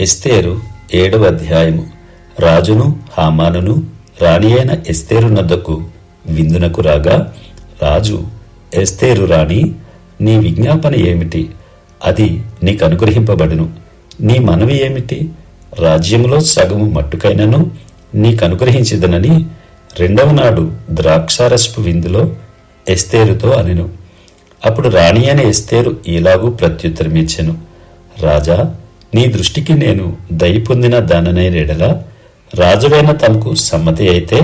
ఎస్తేరు 7వ అధ్యాయము. రాజును హామానును రాణి అయిన ఎస్తేరు నద్దకు విందునకు రాగా, రాజు, ఎస్తేరు రాణి, నీ విజ్ఞాపన ఏమిటి? అది నీకు అనుగ్రహింపబడును. నీ మనవి ఏమిటి? రాజ్యములో సగము మట్టుకైనను నీకనుగ్రహించిదనని 2వ నాడు ద్రాక్షారసపు విందులో ఎస్తేరుతో అనెను. అప్పుడు రాణి అయిన ఎస్తేరు ఈలాగూ ప్రత్యుత్తరమిచ్చెను. రాజా, నీ దృష్టికి నేను దయ పొందిన దాననైన ఎడల రాజువైన తమకు సమ్మతి అయితే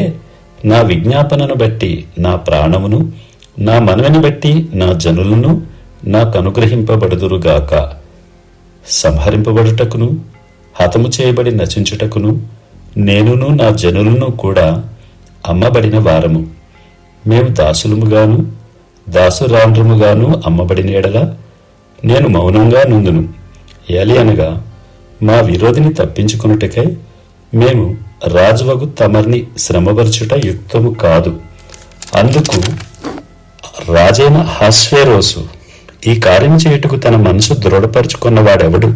నా విజ్ఞాపనను బట్టి నా ప్రాణమును, నా మనవిని బట్టి నా జనులను నాకు అనుగ్రహింపబడుదురుగాక. సంహరింపబడుటకును హతము చేయబడి నశించుటకును నేనును నా జనులను కూడా అమ్మబడిన వారము. మేము దాసులముగాను దాసురాండ్రముగాను అమ్మబడిన ఎడల నేను మౌనంగా నుందును. ఏలి అనగా, మా విరోధిని తప్పించుకున్నటకై మేము రాజువగు తమర్ని శ్రమపరచుట యుక్తము కాదు. అందుకు రాజైన అహష్వేరోసు ఈ కార్యం చేయుటకు తన మనసు దృఢపరుచుకున్నవాడెవడు?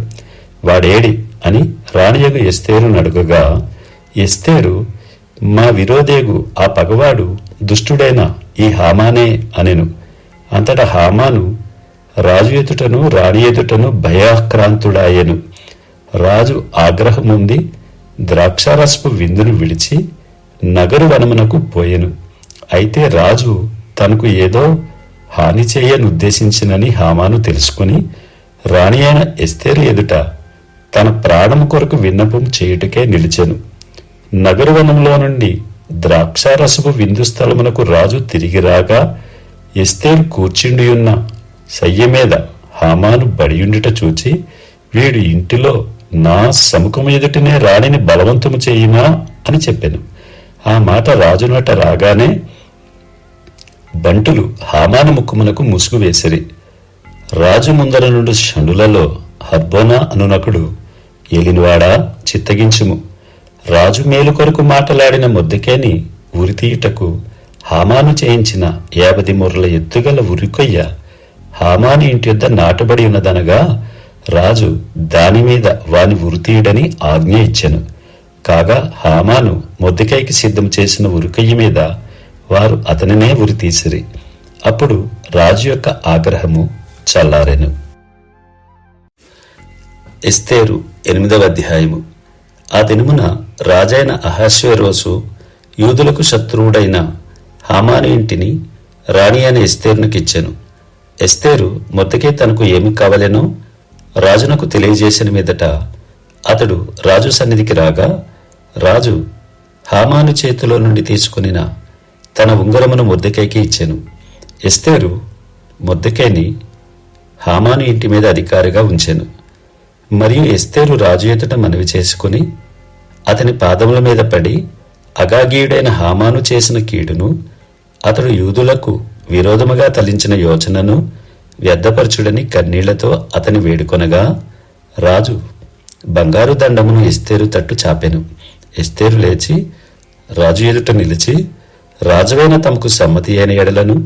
వాడేడి అని రాణియగు ఎస్తేరును అడుగగా, ఎస్తేరు, మా విరోధేగు ఆ పగవాడు దుష్టుడైన ఈ హామానే అనెను. అంతటా హామాను రాజు ఎదుటను రాణి ఎదుటను భయాక్రాంతుడాయెను. రాజు ఆగ్రహముంది ద్రాక్షారసపు విందును విడిచి నగరు వనమునకు పోయెను. అయితే రాజు తనకు ఏదో హాని చేయనుద్దేశించినని హామాను తెలుసుకుని రాణి అయిన ఎస్తేరు ఎదుట తన ప్రాణము కొరకు విన్నపం చేయుటకే నిలిచెను. నగరు వనంలో నుండి ద్రాక్షారసపు విందు స్థలమునకు రాజు తిరిగి రాగా, ఎస్తేరు కూర్చుండియున్న శయ్య మీద హామాను బడియుండుట చూచి, వీడు ఇంటిలో నా సముఖము ఎదుటనే రాణిని బలవంతము చేయునా అని చెప్పెను. ఆ మాట రాజునట రాగానే బంటులు హామాను ముక్కుమునకు ముసుగు వేసిరి. రాజు ముందర నుండి షండులలో హర్బోనా అనునకుడు, ఏలినవాడా, చిత్తగించుము, రాజు మేలు కొరకు మాటలాడిన మొర్దెకైని ఉరితీయుటకు హామాను చేయించిన 50 మూరల ఎత్తుగల ఉరికొయ్య హామాను ఇంటి యొద్ద నాటబడి ఉన్నదనగా, రాజు దానిమీద వాని ఉరితీయుడని ఆజ్ఞ ఇచ్చెను. కాగా హామాను మొర్దెకైకి సిద్ధం చేసిన ఉరికొయ్య మీద వారు అతనినే ఉరితీసిరి. అప్పుడు రాజు యొక్క ఆగ్రహము చల్లారెను. ఎస్తేరు 8వ అధ్యాయము. ఆ దినమున రాజైన అహష్వేరోసు యూదులకు శత్రువుడైన హామాను ఇంటిని రాణి అయిన ఎస్తేరునకిచ్చెను. ఎస్తేరు మొర్దెకై తనకు ఏమి కావలెనో రాజునకు తెలియజేసిన మీదట అతడు రాజు సన్నిధికి రాగా, రాజు హామాను చేతిలో నుండి తీసుకునిన తన ఉంగరమును మొర్దెకైకి ఇచ్చెను. ఎస్తేరు మొర్దెకైని హామాను ఇంటి మీద అధికారిగా ఉంచెను. మరియు ఎస్తేరు రాజు ఎదుట మనవి చేసుకుని అతని పాదముల మీద పడి అగాగీయుడైన హామాను చేసిన కీడును, అతడు యూదులకు విరోధముగా తలించిన యోచనను వ్యర్థపరచుడని కన్నీళ్లతో అతని వేడుకొనగా, రాజు బంగారు దండమును ఎస్తేరు తట్టు చాపెను. ఎస్తేరు లేచి రాజు ఎదుట నిలిచి, రాజువైన తమకు సమ్మతి అయిన ఎడలను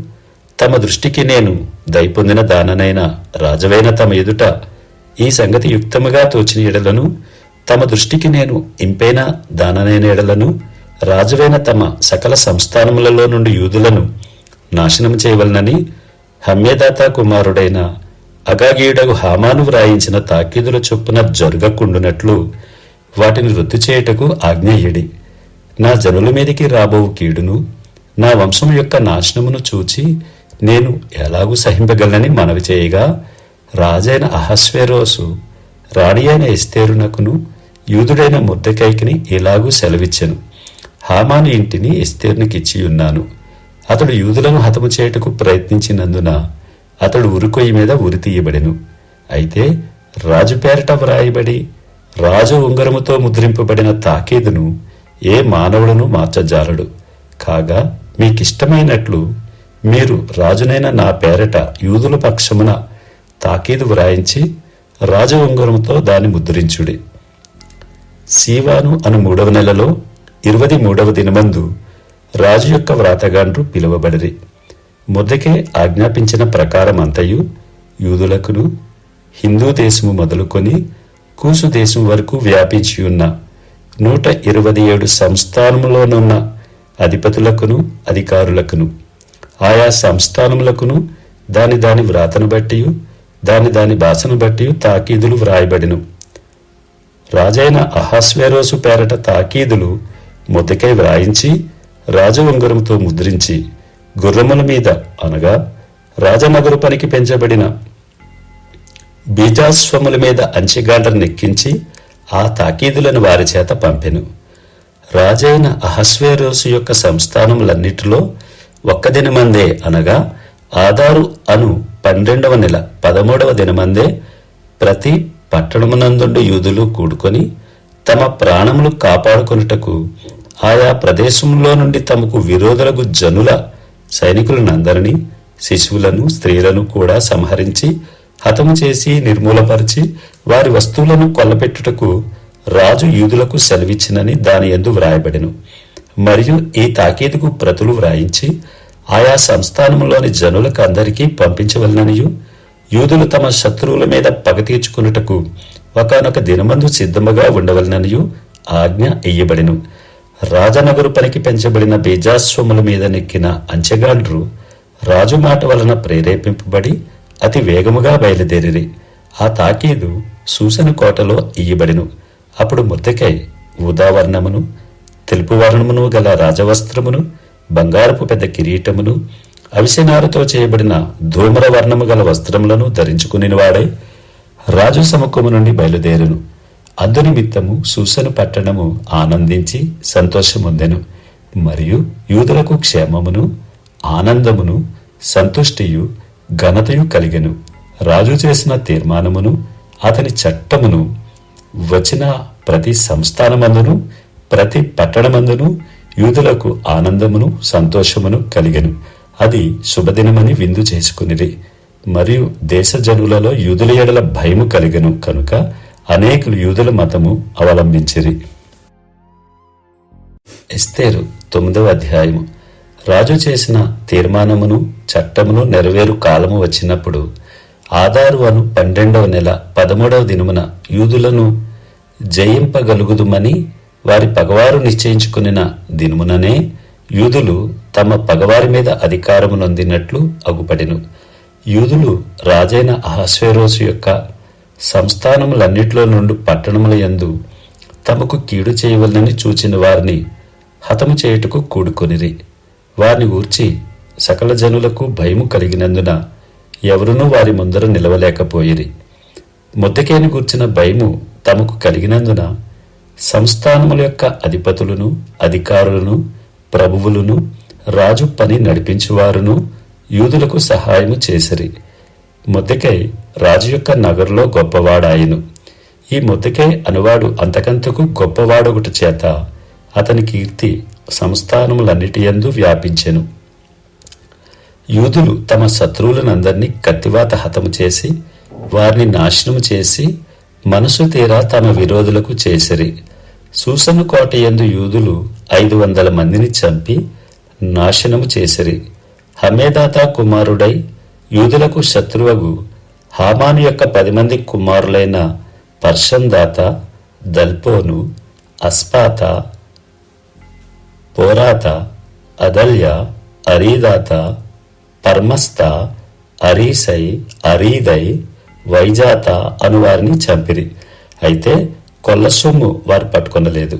తమ దృష్టికి నేను దయపొందిన దాననైన రాజువైన తమ ఎదుట ఈ సంగతి యుక్తముగా తోచిన ఎడలను, తమ దృష్టికి నేను ఇంపైన దాననైన ఎడలను రాజువైన తమ సకల సంస్థానములలో నుండి యూదులను నాశనం చేయవలనని హమ్యదాత కుమారుడైన అగాగీయుడగు హామాను వ్రాయించిన తాకీదుల చొప్పున జరగకుండునట్లు వాటిని రద్దు చేయుటకు ఆజ్ఞేయుడి. నా జనుల మీదికి రాబోవు కీడును, నా వంశం యొక్క నాశనమును చూచి నేను ఎలాగూ సహింపగలనని మనవి చేయగా, రాజైన అహష్వేరోసు రాణి అయిన ఎస్తేరునకును యూదుడైన మొర్దెకైకిని ఇలాగూ సెలవిచ్చెను. హామాను ఇంటిని ఎస్తేరునికిచ్చి ఉన్నాను. అతడు యూదులను హతము చేయుటకు ప్రయత్నించినందున అతడు ఉరికొయ్యి మీద ఉరి తీయబడెను. అయితే రాజు పేరట వ్రాయబడి రాజు ఉంగరముతో ముద్రింపబడిన తాకీదును ఏ మానవుడును మార్చజాలడు. కాగా మీకిష్టమైనట్లు మీరు రాజునైన నా పేరట యూదుల పక్షమున తాకీదు వ్రాయించి రాజు ఉంగరముతో దాన్ని ముద్రించుడి. సీవాను అను 3వ నెలలో 23వ దినమందు రాజు యొక్క వ్రాతగాండ్రు పిలువబడిరి. మొర్దెకై ఆజ్ఞాపించిన ప్రకారమంతయు యూదులకును హిందూ దేశము మొదలుకొని కూసు దేశం వరకు వ్యాపించి ఉన్న 127 సంస్థానములోనున్న అధిపతులకును అధికారులకును ఆయా సంస్థానములకును దాని దాని వ్రాతను బట్టి దాని దాని భాషను బట్టి తాకీదులు వ్రాయబడిను. రాజైన అహాస్వేరోసు పేరట తాకీదులు మొదకై వ్రాయించి రాజు ఉంగరంతో ముద్రించి గుర్రముల మీద అనగా రాజనగరు పనికి పెంచబడిన బీజాస్వముల మీద అంచెగాండ్ర నెక్కించి ఆ తాకీదులను వారి చేత పంపెను. రాజైన అహస్వేరోసు యొక్క సంస్థానములన్నిటిలో ఒక్క దినమందే అనగా ఆదారు అను 12వ నెల 13వ దినమందే ప్రతి పట్టణమునందుండు యూదులు కూడుకొని తమ ప్రాణములు కాపాడుకొనుటకు ఆయా ప్రదేశంలో నుండి తమకు విరోధులకు జనుల సైనికులనందరినీ శిశువులను స్త్రీలను కూడా సంహరించి హతము చేసి నిర్మూలపరిచి వారి వస్తువులను కొల్లపెట్టుటకు రాజు యూదులకు సెలవిచ్చినని దాని యందు వ్రాయబడెను. మరియు ఈ తాకీదుకు ప్రతులు వ్రాయించి ఆయా సంస్థానములోని జనులకు అందరికీ పంపించవలననియు యూదులు తమ శత్రువుల మీద పగ తీర్చుకున్నటకు ఒకనొక దినమందు సిద్ధముగా ఉండవలననియు ఆజ్ఞ ఇయ్యబడెను. రాజనగరు పనికి పెంచబడిన బీజాస్వముల మీద నెక్కిన అంచెగాండ్రు రాజు మాట వలన ప్రేరేపింపబడి అతి వేగముగా బయలుదేరిరి. ఆ తాకీదు సూసను కోటలో ఇయ్యబడెను. అప్పుడు మొర్దెకై ఊదావర్ణమును తెలుపు వర్ణమును గల రాజవస్త్రమును బంగారపు పెద్ద కిరీటమును అవిసెనారతో చేయబడిన ధూమ్ర వర్ణము గల వస్త్రములను ధరించుకునివాడై రాజు సముఖము నుండి బయలుదేరును. అందునిమిత్తము సూసను పట్టణము ఆనందించి సంతోషముందెను. మరియు యూదులకు క్షేమమును ఆనందమును సంతుష్టియు ఘనతయు కలిగెను. రాజు చేసిన తీర్మానమును అతని చట్టమును వచ్చిన ప్రతి సంస్థానమందును ప్రతి పట్టణమందును యూదులకు ఆనందమును సంతోషమును కలిగెను. అది శుభదినమని విందు చేసుకునిరి. మరియు దేశజనులలో యూదుల ఎడల భయము కలిగెను కనుక అనేకులు యూదుల మతము అవలంబించిరి. ఎస్తేరు 9వ అధ్యాయము. రాజు చేసిన తీర్మానమును చట్టమును నెరవేరు కాలము వచ్చినప్పుడు ఆదారు అను 12వ నెల 13వ దినమున యూదులను జయింపగలుగుదుమని వారి పగవారు నిశ్చయించుకునిన దినముననే యూదులు తమ పగవారి మీద అధికారము నొందినట్లు అగుపడెను. యూదులు రాజైన అహస్వేరోసు యొక్క సంస్థానములన్నిటిలో నుండి పట్టణముల యందు తమకు కీడు చేయవలనని చూచిన వారిని హతము చేయుటకు కూడుకొనిరి. వారిని గూర్చి సకల జనులకు భయము కలిగినందున ఎవరునూ వారి ముందర నిలవలేకపోయిరి. మొర్దెకైని గూర్చిన భయము తమకు కలిగినందున సంస్థానముల యొక్క అధిపతులను అధికారులను ప్రభువులను రాజు పని నడిపించువారును యూదులకు సహాయము చేసిరి. మొర్దెకై రాజు యొక్క నగరులో గొప్పవాడాయను. ఈ మొర్దెకై అనువాడు అంతకంతకు గొప్పవాడొకటి చేత అతని కీర్తి సంస్థానములన్నిటి యందు వ్యాపించెను. యూదులు తమ శత్రువులనందరినీ కత్తివాత హతము చేసి వారిని నాశనము చేసి మనసు తీరా తమ విరోధులకు చేసిరి. సూసను కోట యందు యూదులు 500 మందిని చంపి నాశనము చేసిరి. హమేదాత కుమారుడై యూదులకు శత్రువగు హామాను యొక్క 10 మంది కుమారులైన పర్షందాత, దల్పోను, అస్పాత, పోరాత, అదల్య, అరీదాత, పర్మస్త, అరీసై, అరీదై, వైజాత అను వారిని చంపిరి. అయితే కొల్ల సొమ్ము వారు పట్టుకొనలేదు.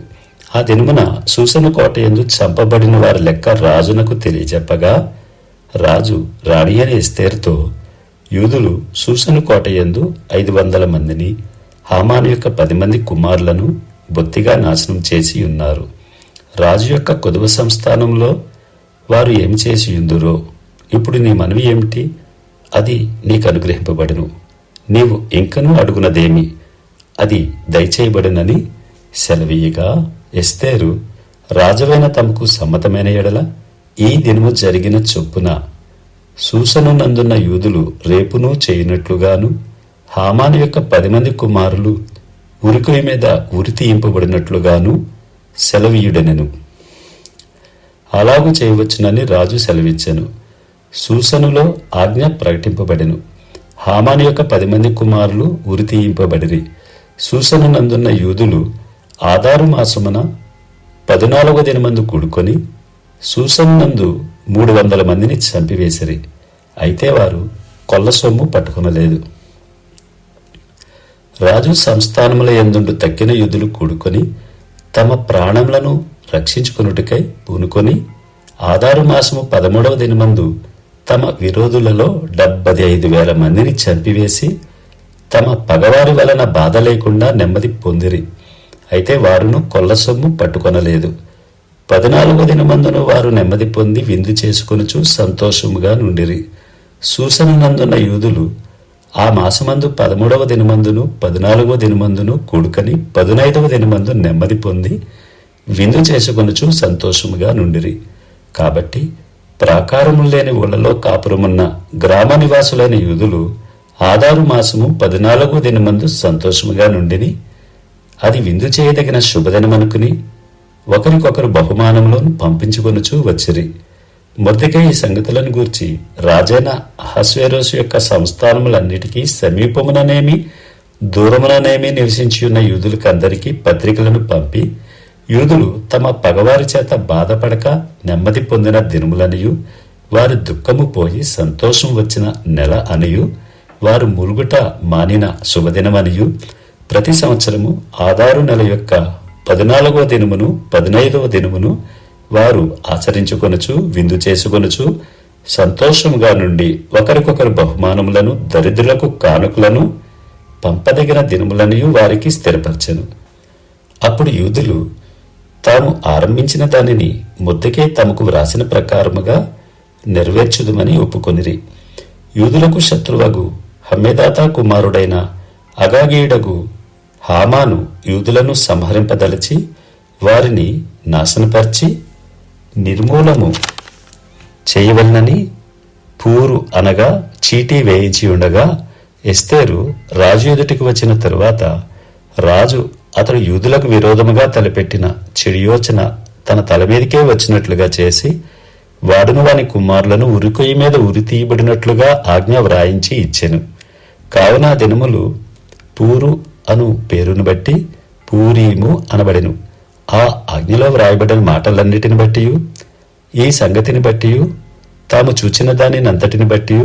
ఆ దినమున సూసను కోట యందు చంపబడిన వారి లెక్క రాజునకు తెలియజెప్పగా రాజు రాణి అయిన ఎస్తేరుతో యూదులు సూసను కోట యందు 500 మందిని హామాను యొక్క 10 మంది కుమారులను బొత్తిగా నాశనం చేసి ఉన్నారు. రాజు యొక్క కొదువ సంస్థానంలో వారు ఏమి చేసి ఉందురో ఇప్పుడు నీ మనవి ఏమిటి? అది నీకు అనుగ్రహింపబడును. నీవు ఇంకనూ అడుగునదేమి అది దయచేయబడునని సెలవీయగా ఎస్తేరు రాజువైన తమకు సమ్మతమైన ఎడల ఈ దినము జరిగిన చొప్పున సూసను నందున్న యూదులు రేపును చేయనట్లుగాను హామాను యొక్క 10 మంది కుమారులు ఉరికొయ్య మీద ఉరితీయింపబడినట్లుగాను సెలవీయుడనెను. అలాగు చేయవచ్చునని రాజు సెలవిచ్చెను. సూసనులో ఆజ్ఞ ప్రకటింపబడెను. హామాను యొక్క 10 మంది కుమారులు ఉరితీయింపబడిరి. సూసనునందున్న యూదులు ఆదారు మాసమున 14వ దినమందు కూడుకొని సూసనునందు 300 మందిని చంపివేసిరి. అయితే వారు కొల్ల సొమ్ము పట్టుకొనలేదు. రాజు సంస్థానముల యందుండు తక్కిన యూదులు కూడుకొని తమ ప్రాణములను రక్షించుకొనుటకై పూనుకొని ఆదారు మాసము 13వ దినమందు తమ విరోధులలో 75,000 మందిని చంపివేసి తమ పగవారి వలన బాధ లేకుండా నెమ్మది పొందిరి. అయితే వారును కొల్ల సొమ్ము పట్టుకొనలేదు. 14వ దినమందును వారు నెమ్మది పొంది విందు చేసుకొనుచు సంతోషముగా నుండిరి. సూసనునందున్న యూదులు ఆ మాసమందు 13వ దినమందును 14వ దినమందును కూడుకని 15వ దినమందు నెమ్మది పొంది విందు చేసుకొనుచు సంతోషముగా నుండిరి. కాబట్టి ప్రాకారములు లేని ఊళ్ళలో కాపురమున్న గ్రామ నివాసులైన యూదులు ఆదారు మాసము 14వ దినమందు సంతోషముగా నుండిని. అది విందు చేయదగిన శుభదినమనుకుని ఒకరికొకరు బహుమానములను పంపించుకొనుచూ వచ్చిరి. మొర్దెకై ఈ సంగతులను గూర్చి రాజైన అహస్వేరోసు యొక్క సంస్థానములన్నిటికీ సమీపముననేమి దూరముననేమి నివసించియున్న యూదులకందరికీ పత్రికలను పంపి యూదులు తమ పగవారి చేత బాధపడక నెమ్మది పొందిన దినములనియు వారి దుఃఖము పోయి సంతోషం వచ్చిన నెల అనియు వారు మురుగుట మానిన శుభదినమనియు ప్రతి సంవత్సరము ఆదారు నెల యొక్క 14వ దినమును 15వ దినమును వారు ఆచరించుకొనుచు విందు చేసుకొనుచు సంతోషముగా నుండి ఒకరికొకరు బహుమానములను దరిద్రులకు కానుకలను పంపదగిన దినములనియు వారికి స్థిరపరచెను. అప్పుడు యూదులు తాము ఆరంభించిన దానిని మొర్దెకై తమకు వ్రాసిన ప్రకారముగా నెరవేర్చుదుమని ఒప్పుకొనిరి. యూదులకు శత్రువగు హమ్మెదాతా కుమారుడైన అగాగీయుడగు హామాను యూదులను సంహరింపదలచి వారిని నాశనపరిచి నిర్మూలము చేయవలనని పూరు అనగా చీటీ వేయించి ఉండగా ఎస్తేరు రాజు ఎదుటికి వచ్చిన తరువాత రాజు అతడు యూదులకు విరోధముగా తలపెట్టిన చెడు యోచన తన తల మీదకే వచ్చినట్లుగా చేసి వాడును వాని కుమారులను ఉరికొయ్యి మీద ఉరి తీయబడినట్లుగా ఆజ్ఞ వ్రాయించి ఇచ్చెను. కావున ఆ దినములు పూరు అను పేరును బట్టి పూరీము అనబడెను. ఆ ఆజ్ఞలో వ్రాయబడిన మాటలన్నిటిని బట్టి ఈ సంగతిని బట్టి తాము చూచిన దానిని అంతటిని బట్టి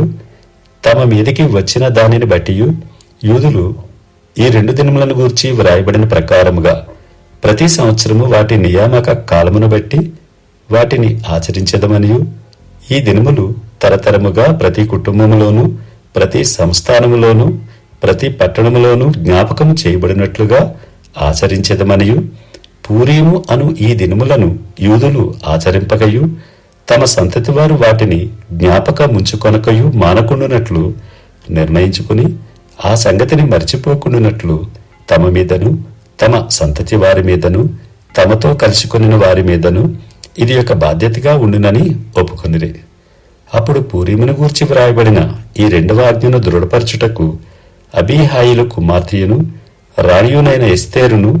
తమ మీదికి వచ్చిన దానిని బట్టి యూదులు ఈ 2 దినములను గూర్చి వ్రాయబడిన ప్రకారముగా ప్రతి సంవత్సరము వాటి నియామక కాలమును బట్టి వాటిని ఆచరించదమనియు ఈ దినములు తరతరముగా ప్రతి కుటుంబములోను ప్రతి సంస్థానములోను ప్రతి పట్టణములోను జ్ఞాపకము చేయబడినట్లుగా ఆచరించదమనియు పూరీము అను ఈ దినములను యూదులు ఆచరింపకయు తమ సంతతి వారు వాటిని జ్ఞాపకముంచుకొనకయు మానకుండునట్లు నిర్ణయించుకుని ఆ సంగతిని మర్చిపోకుండునట్లు తమ మీదను తమ సంతతి వారి మీదను తమతో కలిసికొనిన వారి మీదను ఇది ఒక బాధ్యతగా ఉండునని ఒప్పుకొనిరి. అప్పుడు పూరీమును గూర్చి వ్రాయబడిన ఈ 2వ ఆజ్ఞను దృఢపరచుటకు అబీహాయిలు కుమార్తెయును రాణియునైన ఎస్తేరును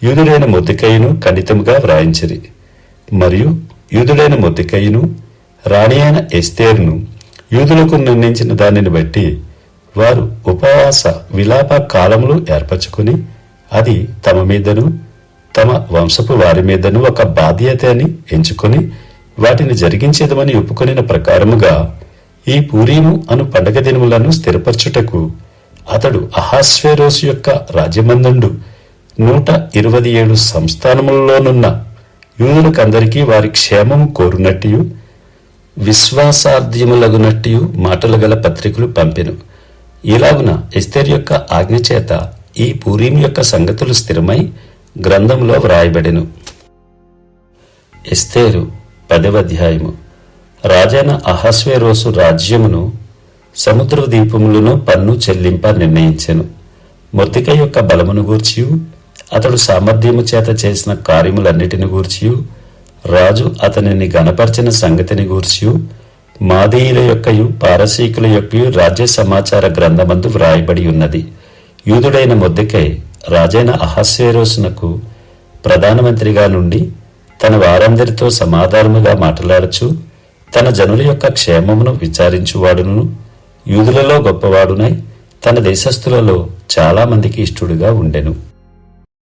యూదుడైన మొర్దెకైను ఖండితముగా వ్రాయించిరి. మరియు యూదుడైన మొర్దెకైను రాణి అయిన ఎస్తేరును యూదులకు నిర్ణయించిన దానిని బట్టి వారు ఉపవాస విలాప కాలములు ఏర్పరచుకుని అది తమ మీదను తమ వంశపు వారి మీదను ఒక బాధ్యత అని ఎంచుకొని వాటిని జరిగించేదమని ఒప్పుకొనిన ప్రకారముగా ఈ పూరీము అను పండగ దినములను స్థిరపరచుటకు అతడు అహాస్వేరోసు యొక్క రాజ్యమందుండు 127 సంస్థానములలోనున్న యూదులకందరికీ వారి క్షేమము కోరునట్టు విశ్వాసార్థ్యములగునట్టు మాటలు గల పత్రికలు పంపెను. ఇలాగున ఎస్తేరు యొక్క ఆజ్ఞ చేత ఈ పూరీం యొక్క సంగతులు స్థిరమై గ్రంథంలో వ్రాయబడెను. ఎస్తేరు 10వ అధ్యాయము. రాజైన అహస్వేరోసు రాజ్యమును సముద్ర దీపములను పన్ను చెల్లింప నిర్ణయించెను. మొర్దెకై యొక్క బలమును గూర్చియు అతడు సామర్థ్యము చేత చేసిన కార్యములన్నిటిని గూర్చియు రాజు అతనిని గణపరిచిన సంగతిని గూర్చియు మాదీయుల యొక్కయు పారసీకుల యొక్కయు రాజ్య సమాచార గ్రంథమందు వ్రాయబడి ఉన్నది. యూదుడైన మొర్దెకై రాజైన అహస్వేరోసునకు ప్రధానమంత్రిగా నుండి తన వారందరితో సమాధానముగా మాట్లాడుచు తన జనుల యొక్క క్షేమమును విచారించువాడును యూదులలో గొప్పవాడునై తన దేశస్థులలో చాలా మందికి ఇష్టుడుగా ఉండెను.